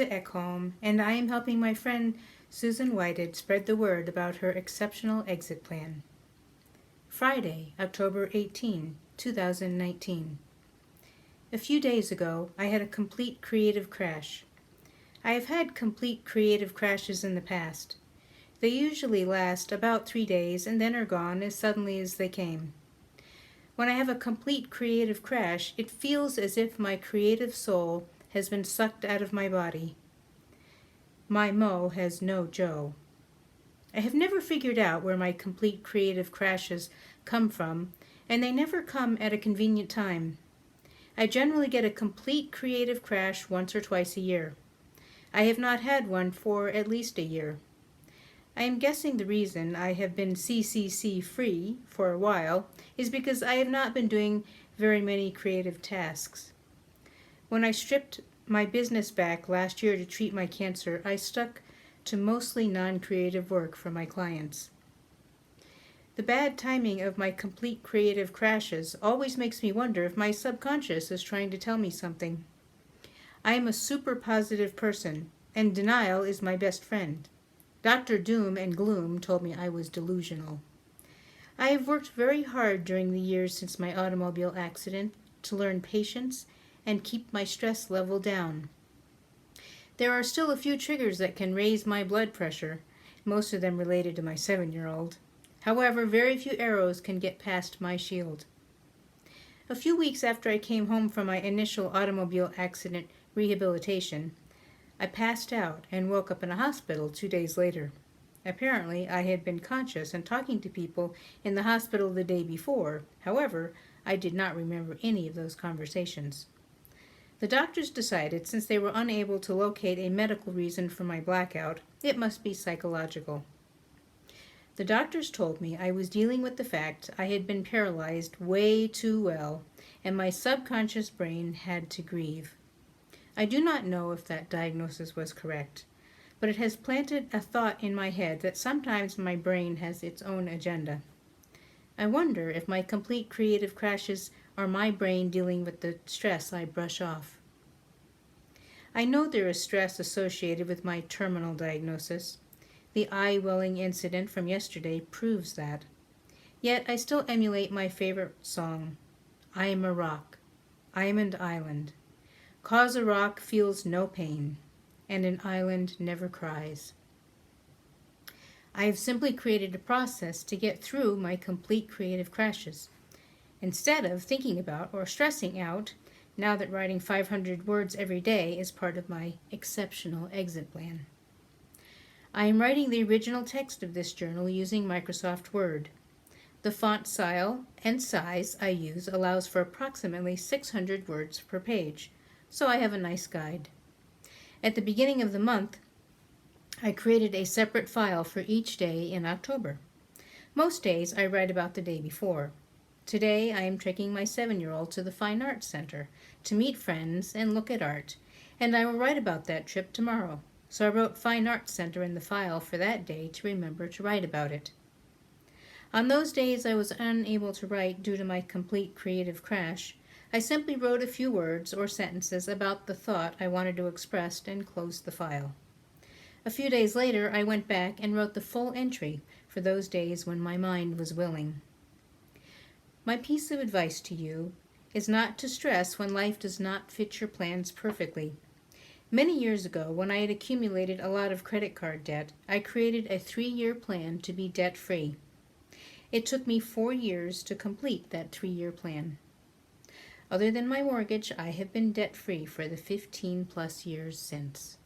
Terza Ekholm, and I am helping my friend Susanne Whited spread the word about her exceptional exit plan. Friday, October 18, 2019. A few days ago, I had a complete creative crash. I have had complete creative crashes in the past. They usually last about 3 days and then are gone as suddenly as they came. When I have a complete creative crash, it feels as if my creative soul has been sucked out of my body. My Mo has no Joe. I have never figured out where my complete creative crashes come from, and they never come at a convenient time. I generally get a complete creative crash once or twice a year. I have not had one for at least a year. I am guessing the reason I have been CCC free for a while is because I have not been doing very many creative tasks. When I stripped my business back last year to treat my cancer, I stuck to mostly non-creative work for my clients. The bad timing of my complete creative crashes always makes me wonder if my subconscious is trying to tell me something. I am a super positive person, and denial is my best friend. Dr. Doom and Gloom told me I was delusional. I have worked very hard during the years since my automobile accident to learn patience and keep my stress level down. There are still a few triggers that can raise my blood pressure, most of them related to my 7-year-old. However, very few arrows can get past my shield. A few weeks after I came home from my initial automobile accident rehabilitation, I passed out and woke up in a hospital 2 days later. Apparently, I had been conscious and talking to people in the hospital the day before. However, I did not remember any of those conversations. The doctors decided, since they were unable to locate a medical reason for my blackout, it must be psychological. The doctors told me I was dealing with the fact I had been paralyzed way too well, and my subconscious brain had to grieve. I do not know if that diagnosis was correct, but it has planted a thought in my head that sometimes my brain has its own agenda. I wonder if my complete creative crashes are my brain dealing with the stress I brush off. I know there is stress associated with my terminal diagnosis. The eye-welling incident from yesterday proves that. Yet I still emulate my favorite song, I am a rock, I am an island. 'Cause a rock feels no pain, and an island never cries. I have simply created a process to get through my complete creative crashes. Instead of thinking about or stressing out, now that writing 500 words every day is part of my exceptional exit plan. I am writing the original text of this journal using Microsoft Word. The font style and size I use allows for approximately 600 words per page, so I have a nice guide. At the beginning of the month, I created a separate file for each day in October. Most days I write about the day before. Today I am taking my 7-year-old to the Fine Arts Center to meet friends and look at art, and I will write about that trip tomorrow. So I wrote Fine Arts Center in the file for that day to remember to write about it. On those days I was unable to write due to my complete creative crash, I simply wrote a few words or sentences about the thought I wanted to express and closed the file. A few days later, I went back and wrote the full entry for those days when my mind was willing. My piece of advice to you is not to stress when life does not fit your plans perfectly. Many years ago, when I had accumulated a lot of credit card debt, I created a 3-year plan to be debt-free. It took me 4 years to complete that 3-year plan. Other than my mortgage, I have been debt-free for the 15+ years since.